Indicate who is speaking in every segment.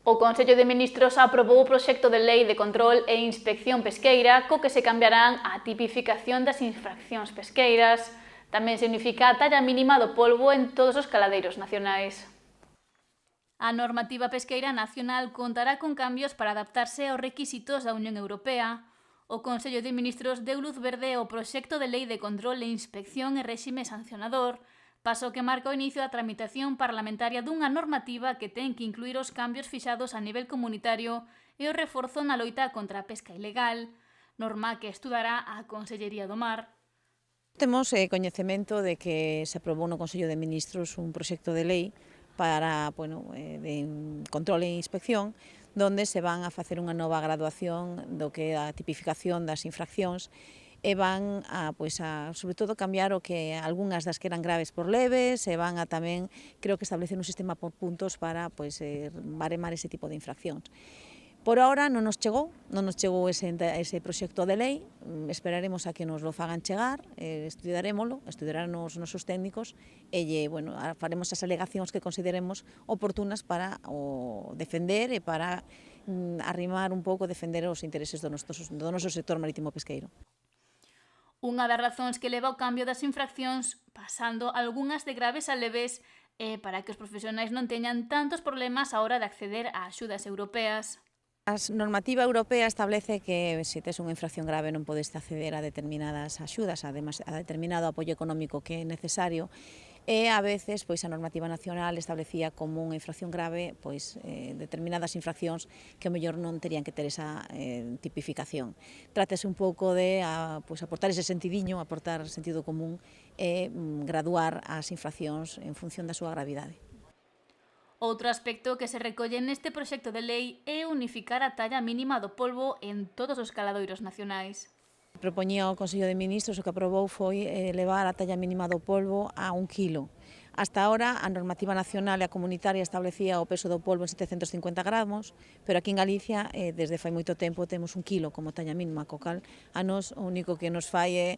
Speaker 1: O Consello de Ministros aprobou o proxecto de lei de control e inspección pesqueira co que se cambiarán a tipificación das infraccións pesqueiras. Tamén significa a talla mínima do polbo en todos os caladeiros nacionais. A normativa pesqueira nacional contará con cambios para adaptarse aos requisitos da Unión Europea. O Consello de Ministros deu luz verde ao proxecto de lei de control e inspección e réxime sancionador, paso que marca o inicio da tramitación parlamentaria dunha normativa que ten que incluir os cambios fixados a nivel comunitario e o reforzo na loita contra a pesca ilegal, norma que estudará a Consellería do Mar.
Speaker 2: Temos coñecemento de que se aprobou no Consello de Ministros un proxecto de lei para de control e inspección, donde se van a facer unha nova graduación do que é a tipificación das infraccións e van a sobre todo cambiar o que algunhas das que eran graves por leves e van a tamén, creo que establecer un sistema por puntos para baremar ese tipo de infraccións. Por ahora non nos chegou ese proxecto de lei, esperaremos a que nos lo fagan chegar, estudarán os nosos técnicos e faremos as alegacións que consideremos oportunas para o defender e para arrimar un pouco, defender os intereses do noso sector marítimo pesqueiro.
Speaker 1: Unha das razóns que leva ao cambio das infraccións, pasando algunhas de graves a leves, é para que os profesionais non teñan tantos problemas á hora de acceder a axudas europeas.
Speaker 2: A normativa europea establece que se tes unha infracción grave non podes acceder a determinadas axudas, a determinado apoio económico que é necesario, e a veces a normativa nacional establecía como unha infracción grave determinadas infraccións que ao mellor non terían que ter esa tipificación. Trátase un pouco de aportar ese sentidiño, aportar sentido común e graduar as infraccións en función da súa gravidade.
Speaker 1: Outro aspecto que se recolle neste proxecto de lei é unificar a talla mínima do polbo en todos os caladoiros nacionais.
Speaker 2: Propoñía o Consello de Ministros, o que aprobou foi elevar a talla mínima do polbo a 1 kilo. Hasta ahora, a normativa nacional e a comunitaria establecía o peso do polbo en 750 gramos, pero aquí en Galicia, desde fai moito tempo, temos 1 kilo como talla mínima, co cal a nos o único que nos fai é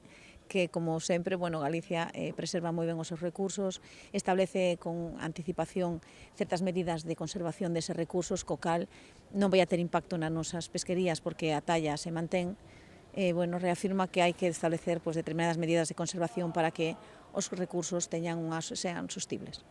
Speaker 2: que, como sempre, Galicia preserva moi ben os seus recursos, establece con anticipación certas medidas de conservación deses recursos, co cal non vai a ter impacto nas nosas pesquerías porque a talla se mantén. Reafirma que hai que establecer determinadas medidas de conservación para que os recursos sean sostibles.